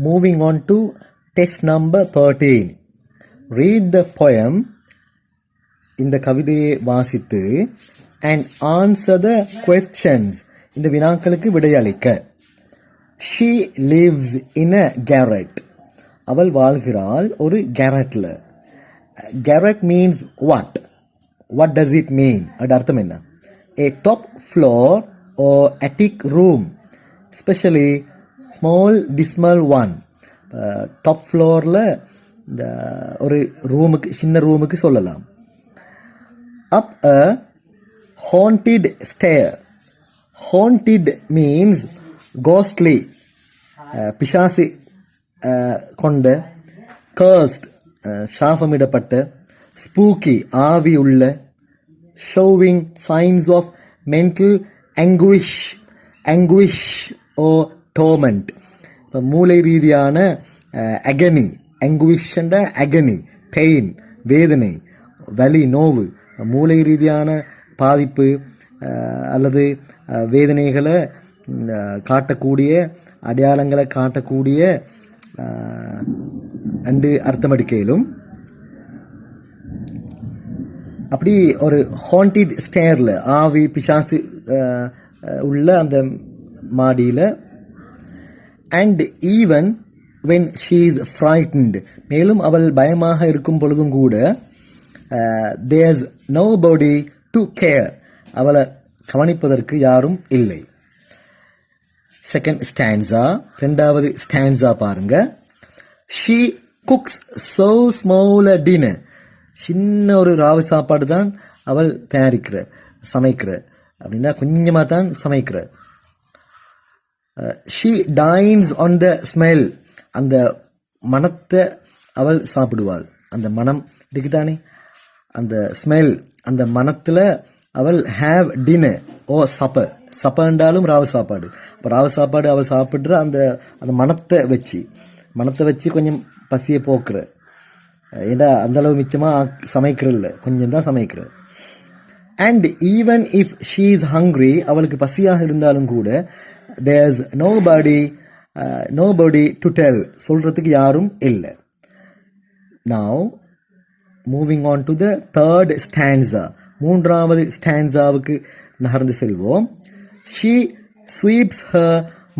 Moving on to test number 13. Read the poem. இந்த கவிதையை வாசித்து and answer the questions. இந்த வினாக்களுக்கு விடையளிக்க. She lives in a garret. அவள் வாழ்கிறாள் ஒரு garretல. Garret means what? What does it mean? அது அர்த்தம் என்ன? A top floor or attic room, especially small dismal one. Top ஃப்ளோரில் இந்த ஒரு ரூமுக்கு சின்ன ரூமுக்கு சொல்லலாம். Up a haunted stair. Haunted means ghostly, பிசாசு கொண்ட, கர்ஸ்ட் சாபமிடப்பட்ட, ஸ்பூக்கி ஆவி உள்ள, showing signs of mental anguish or torment. இப்போ மூளை ரீதியான அகனி, அங்குவிஷண்ட அகனி, பெயின், வேதனை, வலி, நோவு, மூளை ரீதியான பாதிப்பு அல்லது வேதனைகளை காட்டக்கூடிய, அடையாளங்களை காட்டக்கூடிய அண்டு அர்த்தமடிக்கையிலும். அப்படி ஒரு ஹாண்டட் ஸ்டேரில், ஆவி பிசாசு உள்ள அந்த மாடியில். And even when she is frightened, மேலும் அவள் பயமாக இருக்கும் பொழுதும் கூட, தேர்ஸ் நோபடி டு கேர், அவளை கவனிப்பதற்கு யாரும் இல்லை. செகண்ட் ஸ்டான்ஸா, ரெண்டாவது ஸ்டான்ஸா பாருங்க. She cooks so small a dinner. சின்ன ஒரு ராவு சாப்பாடு தான் அவள் சமைக்கிற அப்படின்னா கொஞ்சமாக தான் சமைக்கிற. ஷீ டைன்ஸ் ஆன் த ஸ்மெல், அந்த மணத்தை அவள் சாப்பிடுவாள். அந்த மனம் இருக்குதானே, அந்த ஸ்மெல், அந்த மனத்தில் அவள் ஹேவ் டின்னர் ஓ சப்பர். சப்பர்ன்றாலும் ராவு சாப்பாடு. இப்போ ராவு சாப்பாடு அவள் சாப்பிட்ற அந்த மனத்தை வச்சு கொஞ்சம் பசியை போக்குற. ஏன்னா அந்தளவு மிச்சமாக சமைக்கிறதில்ல, கொஞ்சம் தான் சமைக்கிற. And even if she is hungry, அவளுக்கு பசியாக இருந்தாலும் கூட, there's nobody to tell, சொல்றதுக்கு யாரும் இல்லை. Now moving on to the third stanza, மூன்றாவது ஸ்டான்ஸாவுக்கு நகர்ந்து செல்வோம். She sweeps her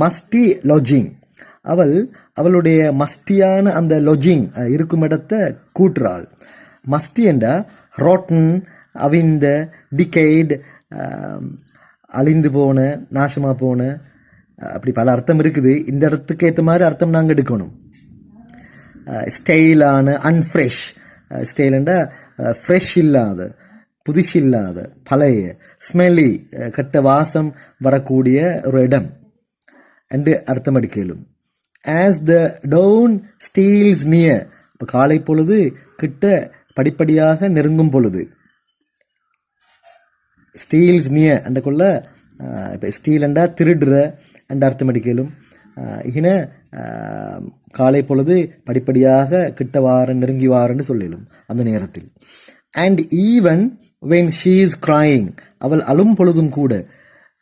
musty lodging, அவளுடைய மஸ்டியான அந்த lodging இருக்கும் இடத்தை கூட்டுறாள். மஸ்டி என்றா ராட்டன், அவிந்த, டிகேட், அழிந்து போன, நாசமாக போன, அப்படி பல அர்த்தம் இருக்குது. இந்த இடத்துக்கு ஏற்ற மாதிரி அர்த்தம் நாங்கள் எடுக்கணும். ஸ்டைலான, அன்ஃப்ரெஷ். ஸ்டைல்ண்டா ஃப்ரெஷ் இல்லாத, புதுசில்லாத, பழைய. ஸ்மெல்லி, கெட்ட வாசம் வரக்கூடிய ஒரு இடம் என்று அர்த்தம் எடுக்கலும். As the town steals near, இப்போ காலை பொழுது கிட்ட படிப்படியாக நெருங்கும் பொழுது. ஸ்டீல்ஸ் நியர் அந்த கொள்ள, இப்போ ஸ்டீலண்டா திருடுற என்ற அர்த்தம் அடிக்கலும். இன காலை பொழுது படிப்படியாக கிட்ட நெருங்கி வாரன்னு சொல்லிடும் அந்த நேரத்தில். And even when she is crying, அவள் அழும் பொழுதும் கூட,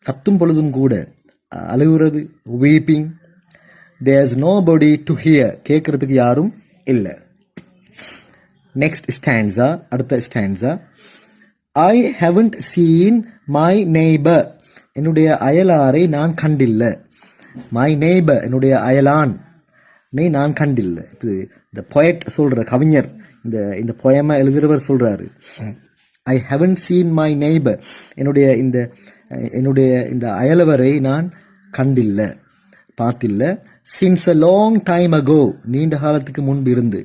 கத்தும் பொழுதும் கூட, அழுகிறது, weeping. There's nobody to hear, கேட்கறதுக்கு யாரும் இல்லை. நெக்ஸ்ட் ஸ்டான்ஸா, அடுத்த stanza. I haven't seen my neighbour, என்னுடைய அயலாரை நான் கண்டில்லை. மை நெய்பர், என்னுடைய அயலான் நான் கண்டில்லை. இது இந்த பொயட் சொல்கிற கவிஞர், இந்த பொயமை எழுதுகிறவர் சொல்கிறாரு. I haven't seen my neighbour, என்னுடைய இந்த அயலவரை நான் கண்டில்ல, பார்த்தில்ல. Since a long time ago, நீண்ட காலத்துக்கு முன்பு இருந்து.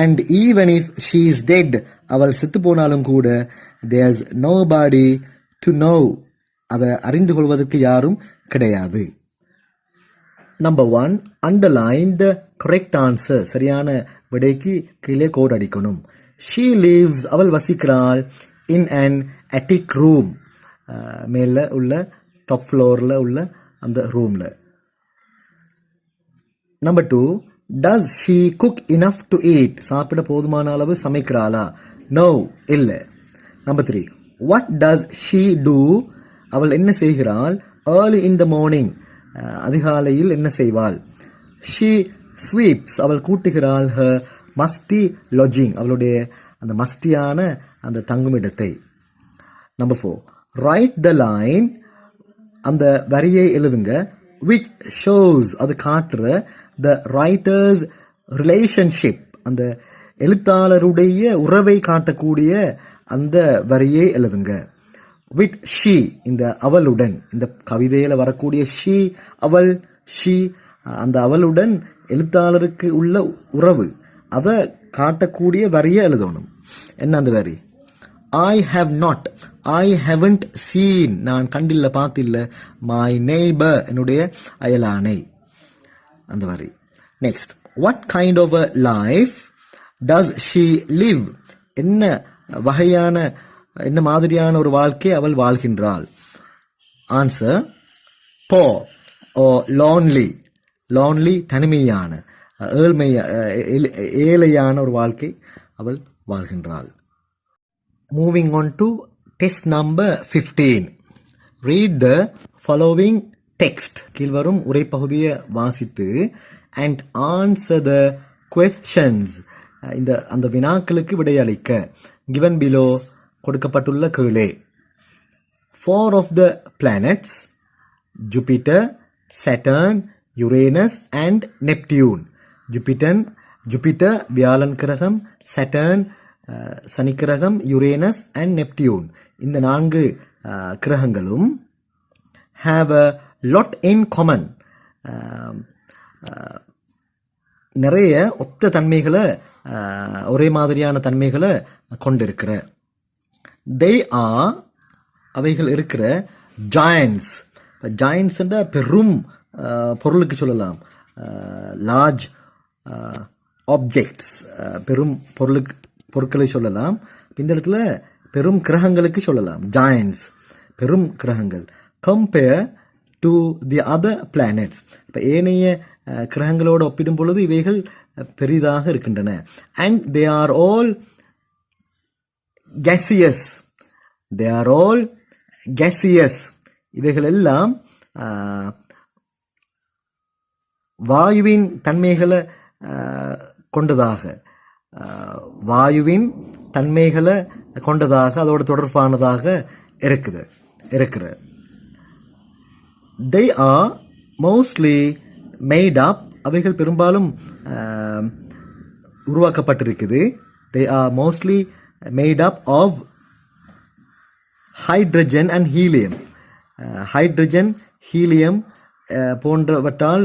And even if she is dead, அவள் செத்து போனாலும் கூட, தேர்ஸ் நோபாடி டு நோ, அதை அறிந்து கொள்வதற்கு யாரும் கிடையாது. Number 1, underline the correct answer. சரியான விடைக்கு கீழே கோட் அடிக்கணும். ஷீ லிவ்ஸ், அவள் வசிக்கிறாள். இன் அன் அட்டிக் ரூம், மேலே உள்ள டாப் ஃப்ளோரில் உள்ள அந்த ரூமில். Number 2, does she cook enough to eat, சாப்பிட போதுமான அளவு சமைக்கிறாளா? நோ, இல்லை. Number 3, what does she do, அவள் என்ன செய்கிறாள்? ஏர்லி இன் த மார்னிங், அதிகாலையில் என்ன செய்வாள்? ஷீ ஸ்வீப்ஸ், அவள் கூட்டுகிறாள். ஹர் மஸ்டி லாட்ஜிங், அவளுடைய அந்த மஸ்டியான அந்த தங்குமிடத்தை. நம்பர் 4, ரைட் த லைன், அந்த வரியை எழுதுங்க. which shows, அது காட்டுற the writer's relationship, அந்த எழுத்தாளருடைய உறவை காட்டக்கூடிய அந்த வரியை எழுதுங்க. with she, இந்த அவளுடன், இந்த கவிதையில் வரக்கூடிய she, அவள், she, அந்த அவளுடன் எழுத்தாளருக்கு உள்ள உறவு, அதை காட்டக்கூடிய வரியை எழுதணும். என்ன அந்த வரி? I have not, I haven't seen, நான் கண்டில்ல பார்த்தில்ல. my neighbor, என்னுடைய அயலானை, அந்த வரி. Next, what kind of a life does she live, என்ன வகையான, என்ன மாதிரியான ஒரு வாழ்க்கை அவள் வாழ்கின்றாள்? Answer, poor or lonely, lonely, தனிமையான, ஏழையான ஒரு வாழ்க்கை அவள் வாழ்கின்றாள். Moving on to test number 15. Read the following text. கீழ்வரும் உரைப்பகுதியை வாசித்து and answer the questions. அந்த வினாக்களுக்கு விடையளிக்க. Given below, கொடுக்கப்பட்டுள்ள கீழே. 4 of the planets, Jupiter, Saturn, Uranus and Neptune. Jupiter, வியாழன் கிரகம், Saturn, சனிக்கிரகம், யுரேனஸ் அண்ட் நெப்டியூன், இந்த 4 கிரகங்களும் have a lot in common, நிறைய ஒத்த தன்மைகளை, ஒரே மாதிரியான தன்மைகளை கொண்டிருக்கிற. they are, அவைகள் இருக்கிற giants. giants என்ற பெரும் பொருளுக்கு சொல்லலாம். large objects, பெரும் பொருட்களை சொல்லலாம். இந்த இடத்துல பெரும் கிரகங்களுக்கு சொல்லலாம். ஜாயன்ஸ், பெரும் கிரகங்கள். Compare to the other planets, இப்போ ஏனைய கிரகங்களோடு ஒப்பிடும் பொழுது இவைகள் பெரிதாக இருக்கின்றன. And they are all gaseous, they are all gaseous, இவைகள் எல்லாம் வாயுவின் தன்மைகளை கொண்டதாக, வாயுவின் தன்மைகளை கொண்டதாக, அதோடு தொடர்பானதாக இருக்கிற. they are mostly made up, அவைகள் பெரும்பாலும் உருவாக்கப்பட்டிருக்குது. they are mostly made up of hydrogen and helium. Hydrogen, helium போன்றவற்றால்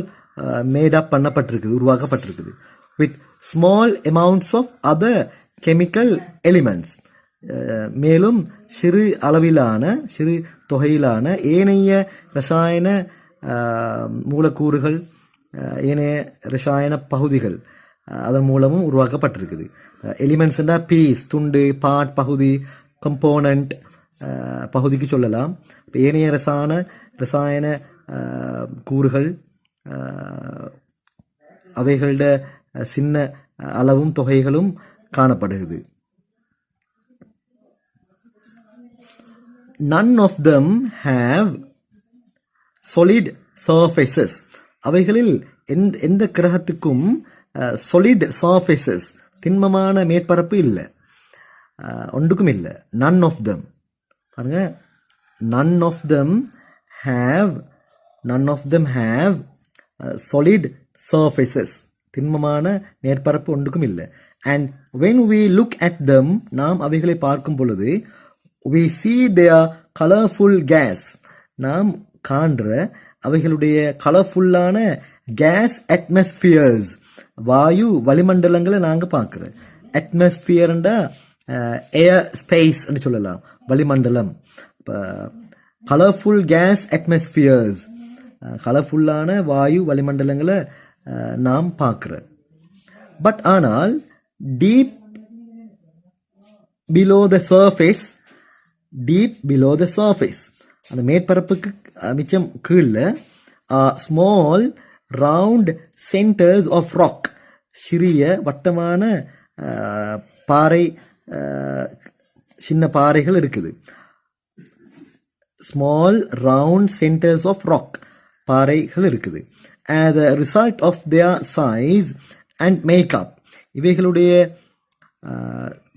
மேட் அப் பண்ணப்பட்டிருக்குது, உருவாக்கப்பட்டிருக்குது. with small amounts of other chemical elements, மேலும் சிறு அளவிலான, சிறு தொகையிலான ஏனைய ரசாயன மூலக்கூறுகள், ஏனைய ரசாயன பகுதிகள் அதன் மூலமும் உருவாக்கப்பட்டிருக்குது. எலிமெண்ட்ஸ்னா பீஸ், துண்டு, பார்ட், பகுதி, கம்போனண்ட் பகுதிக்கு சொல்லலாம். இப்போ ஏனைய ரசாயன கூறுகள் அவைகளோட சின்ன அளவும் தொகைகளும் காணப்படுகிறது. None of them have solid surfaces. அவைகளில் எந்த கிரகத்துக்கும் solid surfaces, திண்மமான மேற்பரப்பு இல்லை, ஒன்றுக்கும் இல்லை. None of them, பாருங்க, none of them have solid surfaces, திண்மமான மேற்பரப்பு ஒன்றுக்கும் இல்லை. and when we look at them, நாம் அவைகளை பார்க்கும் பொழுது, we see their colorful gas, நாம் காண்ற அவைகளுடைய கலர்ஃபுல்லான கேஸ் அட்மாஸ்பியர்ஸ், வாயு வளிமண்டலங்களை நாங்கள் பார்க்குறோம். அட்மாஸ்பியர்ண்டா ஏர் ஸ்பேஸ் என்று சொல்லலாம், வளிமண்டலம். இப்போ கலர்ஃபுல் கேஸ் அட்மாஸ்பியர்ஸ், கலர்ஃபுல்லான வாயு வளிமண்டலங்களை நாம் பார்க்குறோம். பட் ஆனால் டீப் பிலோ த சர்ஃபேஸ், அந்த மேற்பரப்புக்கு மிச்சம் கீழே small round centres of rock, சிறிய வட்டமான பாறை, சின்ன பாறைகள் இருக்குது. Small round centres of rock, பாறைகள் இருக்குது. as a result of their size and makeup, இவைகளுடைய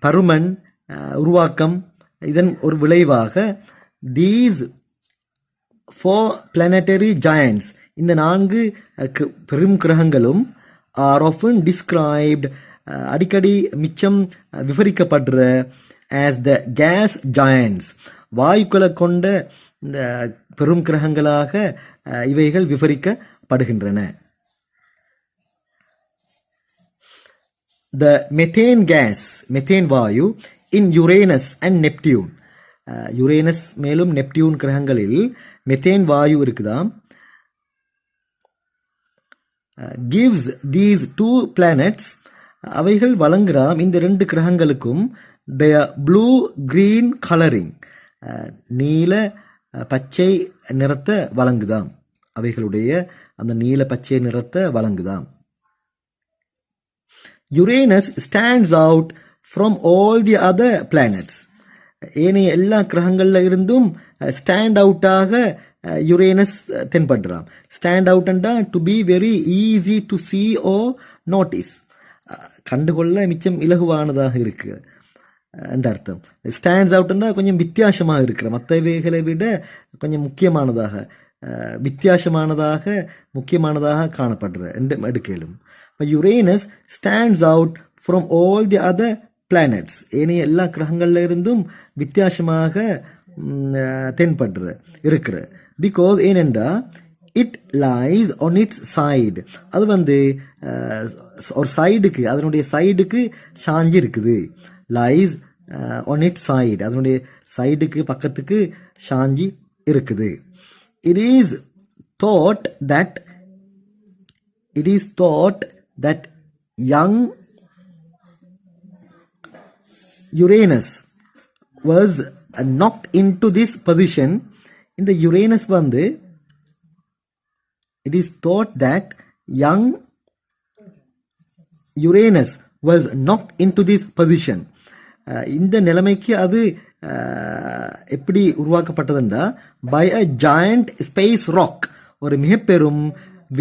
பருமன், உருவாக்கம், இதன் ஒரு விளைவாக these 4 planetary giants, இந்த 4 பெரும் கிரகங்களும் are often described, அடிக்கடி மிச்சம் விவரிக்கப்படுற as the gas giants, வாயுக்களை கொண்ட இந்த பெரும் கிரகங்களாக இவைகள் விவரிக்கப்படுகின்றன. The methane gas, methane Vayu in Uranus and Neptune, Uranus மேலும் நெப்டியூன் கிரகங்களில் methane Vayu இருக்குதாம். gives these 2 planets, அவைகள் வழங்குறாம் இந்த 2 கிரகங்களுக்கும் their blue green coloring, நீல பச்சை நிறத்தை வழங்குதாம். அவைகளுடைய அந்த நீல பச்சை நிறத்தை வழங்குதாம். Uranus stands out from all the other planets, ஏனைய எல்லா கிரகங்கள்ல இருந்தும் ஸ்டாண்ட் அவுட்டாக யுரேனஸ் தென்படுறாம். ஸ்டாண்ட் அவுட்ண்டா to be very easy to see or notice, கண்டுகொள்ள மிச்சம் இலகுவானதாக இருக்கு என்ற அர்த்தம். ஸ்டாண்ட்ஸ் அவுட்னா கொஞ்சம் வித்தியாசமாக இருக்கிற, மற்றவைகளை விட கொஞ்சம் முக்கியமானதாக, வித்தியாசமானதாக முக்கியமானதாக காணப்படுற என்று எடுக்கலும். இப்போ Uranus stands out from all the other planets, ஏனைய எல்லா கிரகங்கள்ல இருந்தும் வித்தியாசமாக தென்படுற இருக்கிற. பிகாஸ் ஏனென்றா it lies on it's side, அது ஒரு சைடுக்கு, அதனுடைய சைடுக்கு சாஞ்சி இருக்குது. லைஸ் ஆன் இட்ஸ் சைடு, அதனுடைய சைடுக்கு பக்கத்துக்கு சாஞ்சி இருக்குது. It is thought that young Uranus was knocked into this position. இந்த Uranus it is thought that young Uranus was knocked into this position. இந்த நிலைமைக்கு அது எப்படி உருவாக்கப்பட்டதுண்டா by a giant space rock, ஒரு மிகப்பெரும்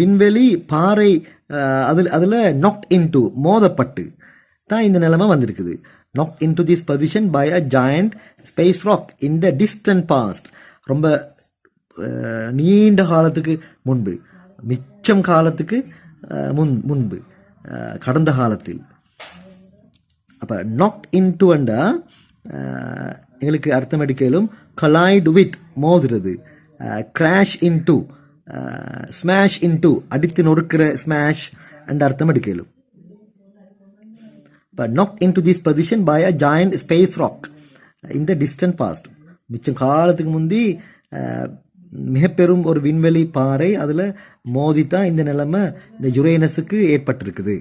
விண்வெளி பாறை, அதுல knocked into, மோதப்பட்டு தான் இந்த நிலைமை வந்திருக்குது. knocked into this position by a giant space rock in the distant past, ரொம்ப நீண்ட காலத்துக்கு முன்பு, மிச்சம் காலத்துக்கு முன்பு, கடந்த காலத்தில். அப்ப knocked into அண்டா எங்களுக்கு அர்த்தம் எடுக்கலும் collide with, மோதுறது, crash into, smash into, அடித்து நொறுக்கிற, smash என்ற அர்த்தம் எடுக்கலும். But knocked into this position by a giant space rock in the distant past, மிச்சம் காலத்துக்கு முந்தி மிகப்பெரும் ஒரு விண்வெளி பாறை, அதுல மோதித்தான் இந்த நிலைமை இந்த யுரேனஸுக்கு ஏற்பட்டிருக்குது.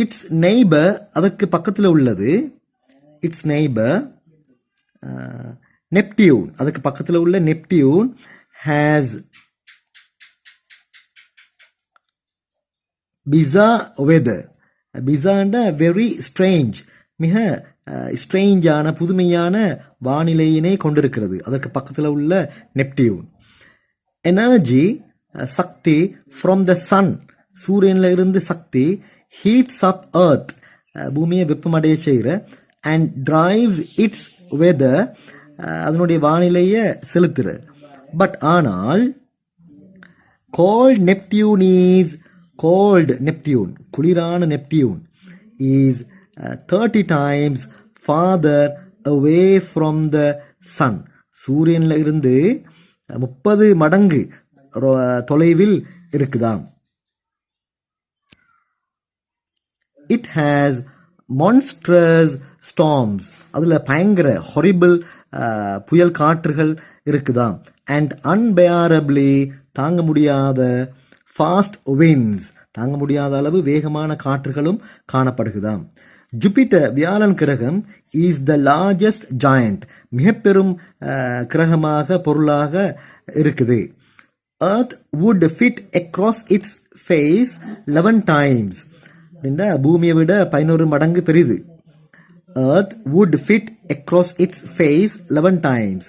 இட்ஸ் நெய்பர், அதற்கு பக்கத்தில் உள்ளது, இட்ஸ் நெய்பர் நெப்டியூன், அதுக்கு பக்கத்தில் உள்ள Neptune has bizarre weather, bizarre very strange, மிக ஸ்ட்ரேஞ்சான புதுமையான வானிலையினை கொண்டிருக்கிறது அதற்கு பக்கத்தில் உள்ள நெப்டியூன். எனர்ஜி, சக்தி, ஃப்ரம் த சன், சூரியனில் இருந்து சக்தி, ஹீட்ஸ் அப் எர்த், பூமியை வெப்பமடைய செய்கிற, அண்ட் டிரைவ்ஸ் இட்ஸ் வெதர், அதனுடைய வானிலையை செலுத்துற. பட் ஆனால் cold Neptune is cold Neptune, குளிரான Neptune, is 30 times farther away from the sun. சூரியன்ல இருந்து 30 மடங்கு தொலைவில் இருக்குதாம். It has monstrous storms. அதுல பயங்கர horrible புயல் காற்றுகள் இருக்குதாம். And unbearably தாங்க முடியாத fast winds, தாங்க முடியாத அளவு வேகமான காற்றுகளும் காணப்படுகுதாம். ஜூபிட்டர் வியாழன் கிரகம் இஸ் த லார்ஜஸ்ட் ஜாயண்ட், மிகப்பெரும் கிரகமாக பொருளாக இருக்குது. Earth would fit across its face 11 times. அப்படின்னா பூமியை விட 11 மடங்கு பெரிது. Earth would fit across its face 11 times.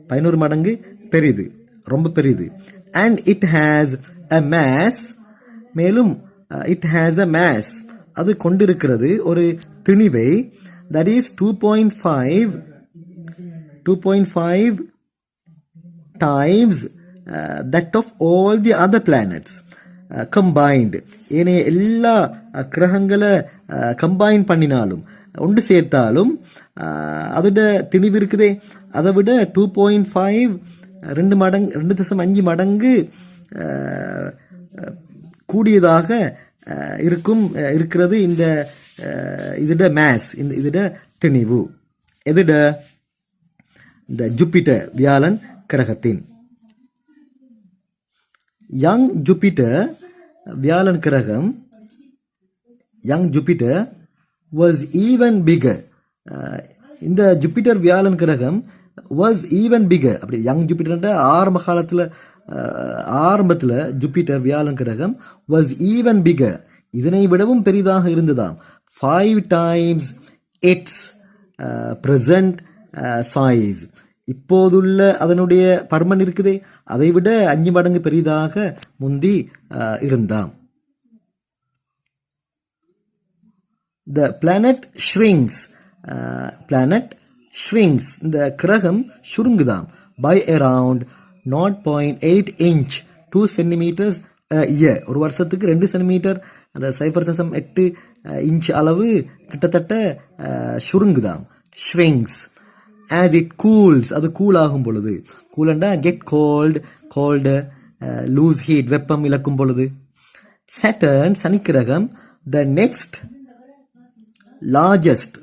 11 மடங்கு பெரிது, ரொம்ப பெரிது. And it has a mass, மேலும் it has a mass, அது கொண்டிருக்கிறது ஒரு திணிவை, that is 2.5 times that of all the other planets combined. ஏனைய எல்லா கிரகங்களை கம்பைன் பண்ணினாலும், ஒன்று சேர்த்தாலும் அதோட திணிவு இருக்குதே, அதை விட 2.5 2.5 மடங்கு கூடியதாக இருக்கிறது இந்த இதோட மேஸ், இதோட திணிவு. எதிட இந்த ஜூபிட்டர் வியாழன் கிரகத்தின். யங் ஜூபிட்டர் வியாழன் கிரகம், young Jupiter was even bigger. இந்த ஜூபிட்டர் வியாழன் கிரகம் was even bigger. அப்படி யங் ஜூபிட்டர் ஆரம்பத்தில் ஜூபிட்டர் வியாழன் கிரகம் was even bigger, இதனை விடவும் பெரிதாக இருந்ததாம். 5 times its present size. இப்போதுள்ள அதனுடைய பருமன் இருக்குதே, அதை விட 5 மடங்கு பெரிதாக முந்தி இருந்தாம். The planet shrinks. இந்த கிரகம் சுருங்குதாம் by around 0.8 inch 2 centimeters a year. ஒரு வருஷத்துக்கு 2 சென்டிமீட்டர், அந்த 0.8 இன்ச் அளவு கிட்டத்தட்ட சுருங்குதாம். shrinks as it cools, அது கூல் ஆகும் பொழுது. கூலண்டா get cold, colder, lose heat, வெப்பம் இழக்கும் பொழுது. Saturn சனிக்கிரகம் the next largest,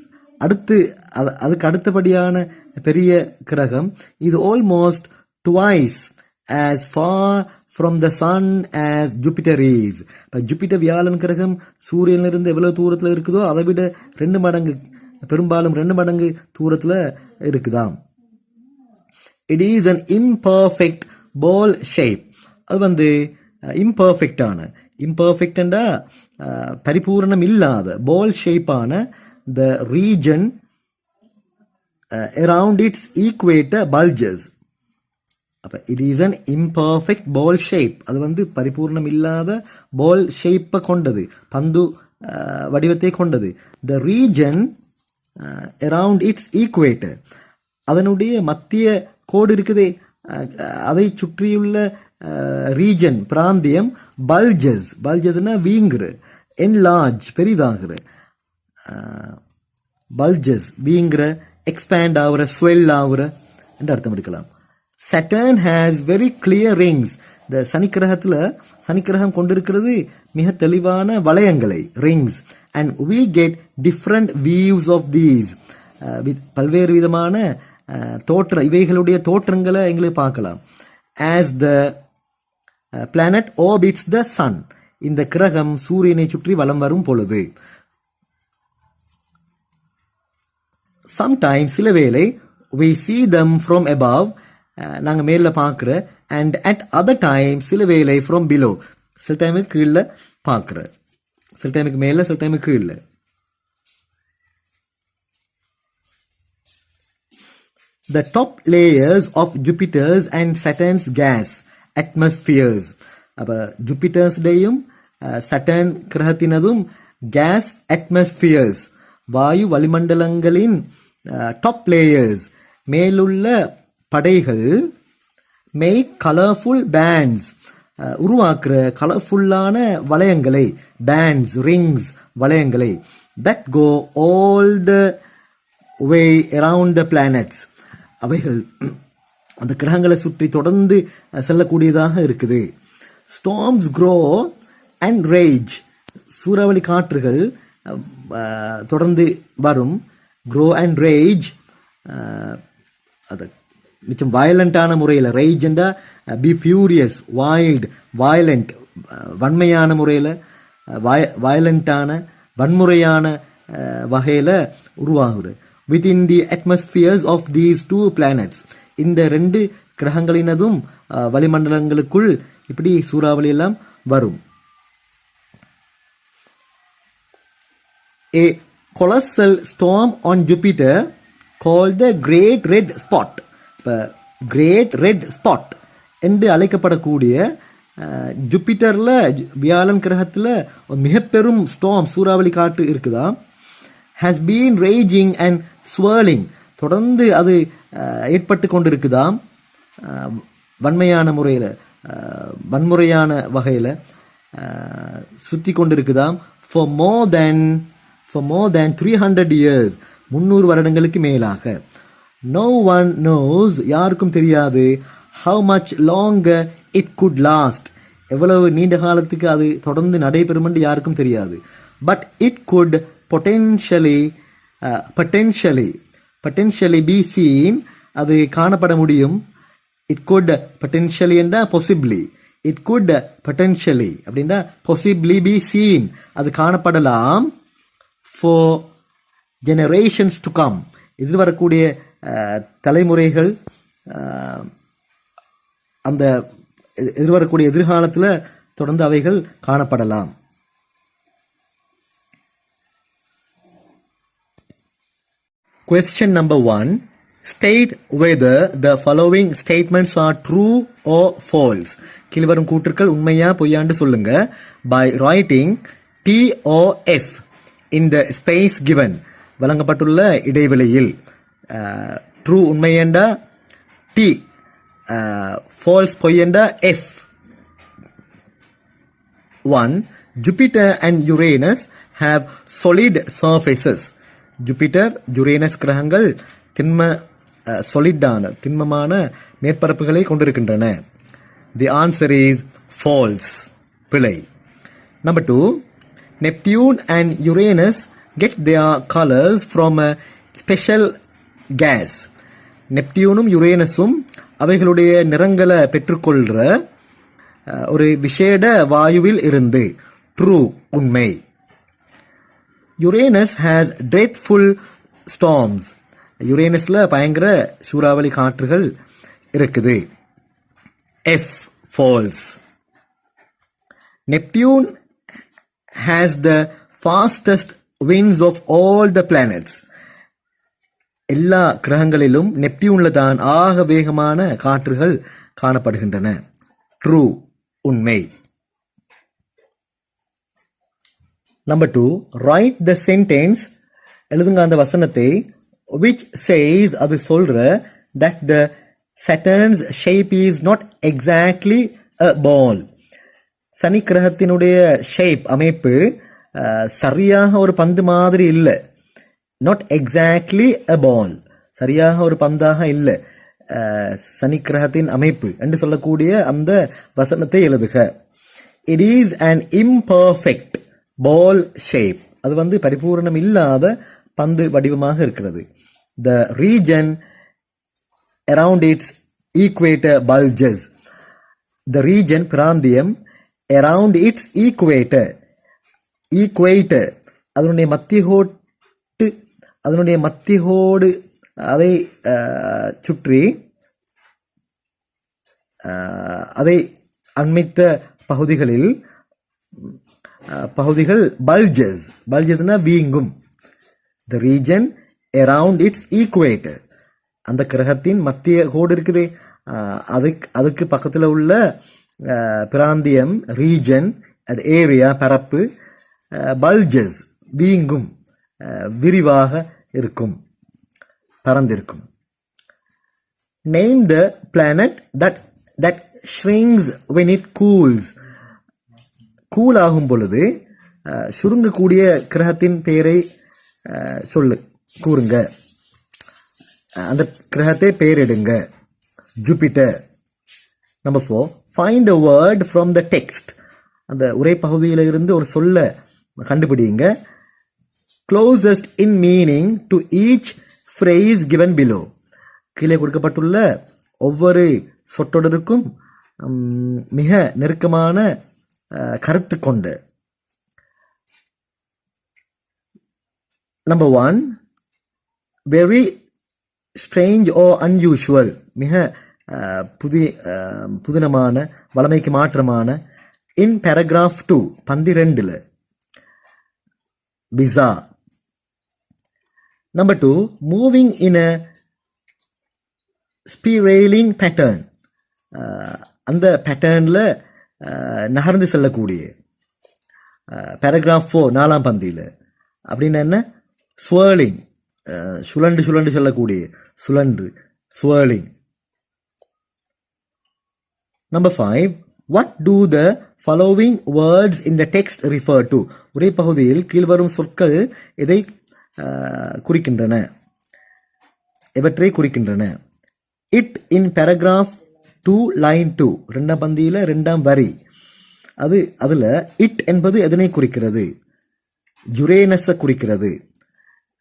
அதுக்கு அடுத்தபடியான பெரிய கிரகம், இது almost twice as far from the sun as Jupiter is. இப்போ ஜூபிட்டர் வியாழன் கிரகம் சூரியனிலிருந்து எவ்வளவு தூரத்தில் இருக்குதோ அதை விட 2 மடங்கு, பெரும்பாலும் 2 மடங்கு தூரத்தில் இருக்குதாம். It is an imperfect ball shape. அது வந்து இம்பர்ஃபெக்டான, இம்பர்ஃபெக்டா பரிபூர்ணம் இல்லாத, பால் ஷேப்பான the region around its equator bulges. அப்ப it is an imperfect ball shape. அது வந்து பரிபூர்ணம் இல்லாத பால் ஷேப்பை கொண்டது, பந்து வடிவத்தை கொண்டது. the region around its equator, அதனுடைய மத்திய கோடு இருக்குதே, அதை சுற்றியுள்ள ரீஜன் பிராந்தியம் பல்ஜஸ், பல்ஜஸ்னா வீங்குற, என்லார்ஜ் பெரிதாகிற, பல்ஜஸ் வீங்குற, எக்ஸ்பேண்ட் ஆகுற, ஸ்வெல் ஆகுற என்று அர்த்தம் எடுக்கலாம். Saturn has very clear rings. இந்த சனிக்கிரகம் கொண்டிருக்கிறது மிக தெளிவான வளையங்களை, rings, and we get different views of these. பல்வேறு விதமான இவைகளுடைய தோற்றங்களை எங்களுக்கு பார்க்கலாம். As the planet orbits the sun, இந்த கிரகம் சூரியனை சுற்றி வலம் வரும் பொழுது. Sometimes சில வேளை we see them from above, நாங்க மேல பார்க்கிற, and at other times சில வேளை from below, சில டைமுக்கு கீழே பார்க்கிற, சில டைமுக்கு மேல, சில டைமுக்கு கீழே. The top layers of Jupiter's and Saturn's gas atmospheres. அப்ப ஜூபிட்டர்ஸ்டையும் சட்டர்ன் கிரகத்தினதும் கேஸ் அட்மாஸ்பியர்ஸ், வாயு வளிமண்டலங்களின் டாப் லேயர்ஸ், மேலுள்ள படைகள், மேக் கலர்ஃபுல் பேண்ட்ஸ், உருவாக்குற கலர்ஃபுல்லான வளையங்களை, பேண்ட்ஸ், ரிங்ஸ், வளையங்களை, that go all the way around the planets, அவைகள் அந்த கிரகங்களை சுற்றி தொடர்ந்து செல்லக்கூடியதாக இருக்குது. ஸ்டார்ம்ஸ் க்ரோ அண்ட் ரேஜ், சூறாவளி காற்றுகள் தொடர்ந்து வரும். க்ரோ அண்ட் ரேஜ், அது மிச்சம் வயலண்டான முறையில், ரேஜ்ண்டா பி ஃபியூரியஸ், வைல்டு, வயலண்ட், வன்மையான முறையில், வயலண்டான வன்முறையான வகையில் உருவாகுது. Within the atmospheres of these two planets, இந்த ரெண்டு கிரகங்களினதும் வளிமண்டலங்களுக்குள் இப்படி சூறாவளி எல்லாம் வரும். A colossal storm on Jupiter called the Great Red Spot, இப்போ Great Red Spot என்று அழைக்கப்படக்கூடிய ஜூபிட்டரில், வியாழன் கிரகத்தில் மிக பெரும் ஸ்டார்ம், சூறாவளி காற்று இருக்குதா, has been raging and swirling, தொடர்ந்து அது ஏற்பட்டு கொண்டிருக்குதாம், வன்மையான முறையில், வன்முறையான வகையில் சுற்றி கொண்டிருக்குதாம். for more than 300 years, 300 வருடங்களுக்கு மேலாக. no one knows, யாருக்கும் தெரியாது, how much longer it could last, எவ்வளவு நீண்ட காலத்துக்கு அது தொடர்ந்து நடைபெறும் என்று யாருக்கும் தெரியாது. but it could potentially be seen, அது காணப்பட முடியும். it could potentially என்றா possibly, it could potentially அப்படின்னா possibly be seen, அது காணப்படலாம். for generations to come, இது வரக்கூடிய தலைமுறைகள், அந்த எதிர்வரக்கூடிய எதிர்காலத்தில் தொடர்ந்து அவைகள் காணப்படலாம். Question number 1. State whether the following statements are true or false. கீழ்வரும் கூற்றுக்கள் உண்மையா பொய்யாண்டு சொல்லுங்க. By writing T or F in the space given, வழங்கப்பட்டுள்ள இடைவெளியில். ட்ரூ உண்மையண்டா T, false பொய்யண்டா F. 1. Jupiter and Uranus have solid surfaces. Jupiter, Uranus கிரகங்கள் திண்மமான மேற்பரப்புகளை கொண்டிருக்கின்றன. தி ஆன்சர் இஸ் ஃபால்ஸ், பிழை. Number 2. Neptune and Uranus get their colours from a special gas. நெப்டியூனும் யுரேனஸும் அவைகளுடைய நிறங்களை பெற்றுக்கொள்கிற ஒரு விசேட வாயுவில் இருந்து. ட்ரூ, உண்மை. Uranus has dreadful storms. யுரேனஸில் பயங்கர சூறாவளி காற்றுகள் இருக்குது. F, false. Neptune has the fastest winds of all the planets. எல்லா கிரகங்களிலும் நெப்டியூனில் தான் ஆக வேகமான காற்றுகள் காணப்படுகின்றன. ட்ரூ, உண்மை. Number 2. Write the sentence, எழுதுங்க அந்த வசனத்தை, which says, அது சொல்ற, that the Saturn's shape is not exactly a ball. சனி கிரகத்தினுடைய ஷேப், அமைப்பு சரியாக ஒரு பந்து மாதிரி இல்லை. not exactly a ball, சரியாக ஒரு பந்தாக இல்லை. சனி கிரகத்தின் அமைப்பு என்று சொல்லக்கூடிய அந்த வசனத்தை எழுதுக. it is an imperfect ball shape, அது பரிபூரணம் இல்லாத பந்து வடிவமாக இருக்கிறது. the region around its equator bulges. the region, பிராந்தியம், around its equator, அதனுடைய மத்தியகோடு அதை சுற்றி, அதை அண்மித்த பகுதிகள் பல்ஜஸ்னா வீங்கும். the region around its equator, அந்த கிரகத்தின் மத்திய கோடு இருக்குது, அதுக்கு பக்கத்தில் உள்ள பிராந்தியம், ரீஜன், அது ஏரியா, பரப்பு, பல்ஜஸ் வீங்கும், விரிவாக இருக்கும், பரந்திருக்கும். name the planet that shrinks when it cools. Cool ஆகும் பொழுது சுருங்கக்கூடிய கிரகத்தின் பெயரை கூறுங்க. அந்த கிரகத்தை பெயரிடுங்க. Jupiter. Number 4, find a word from the text. அந்த உரை பகுதியில் இருந்து ஒரு சொல்ல கண்டுபிடிங்க. closest in meaning to each phrase given below. கீழே கொடுக்கப்பட்டுள்ள ஒவ்வொரு சொற்றொடருக்கும் மிக நெருக்கமான கருத்து கொண்டு. Number 1, very strange or unusual. மிக புதினமான, வளமைக்கு மாற்றமான. in paragraph 2, பந்தி 2, bizarre. Number 2, moving in a spiraling pattern. அந்த பேட்டர்னில் நகர்ந்து செல்லக்கூடிய. பேராகிராஃப் 4, 4ஆம் பந்தியில். அப்படின்னு என்ன? ஸ்வர்லிங், சுழண்டு சுழண்டு செல்லக்கூடிய, சுழன்று, swirling. Number 5, what do the following words in the text refer to? உரை பகுதியில் கீழ்வரும் சொற்கள் எதை குறிக்கின்றன? எவற்றை குறிக்கின்றன? it in paragraph 2 line 2, 2ஆம் பந்தியில் 2ஆம் வரி. அதில் it என்பது எதனை குறிக்கிறது? யுரேனஸை குறிக்கிறது.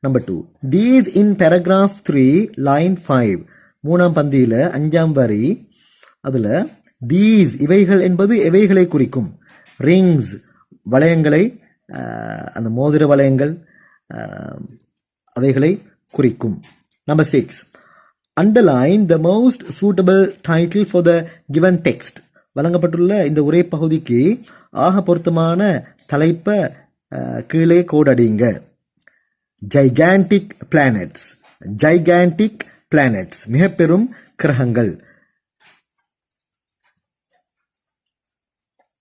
Number 2, these in paragraph 3 line 5, 3ஆம் பந்தியில் 5ஆம் வரி. அதில் these, இவைகள் என்பது எவைகளை குறிக்கும்? rings, வளையங்களை, அந்த மோதிர வளையங்கள், அவைகளை குறிக்கும். Number 6, underline the most suitable title for the given text. வழங்கப்பட்டுள்ள இந்த உரை பகுதிக்கு ஆக பொருத்தமான தலைப்பை கீழே கோடடிங்க. gigantic planets, gigantic planets, மிக பெரும் கிரகங்கள்.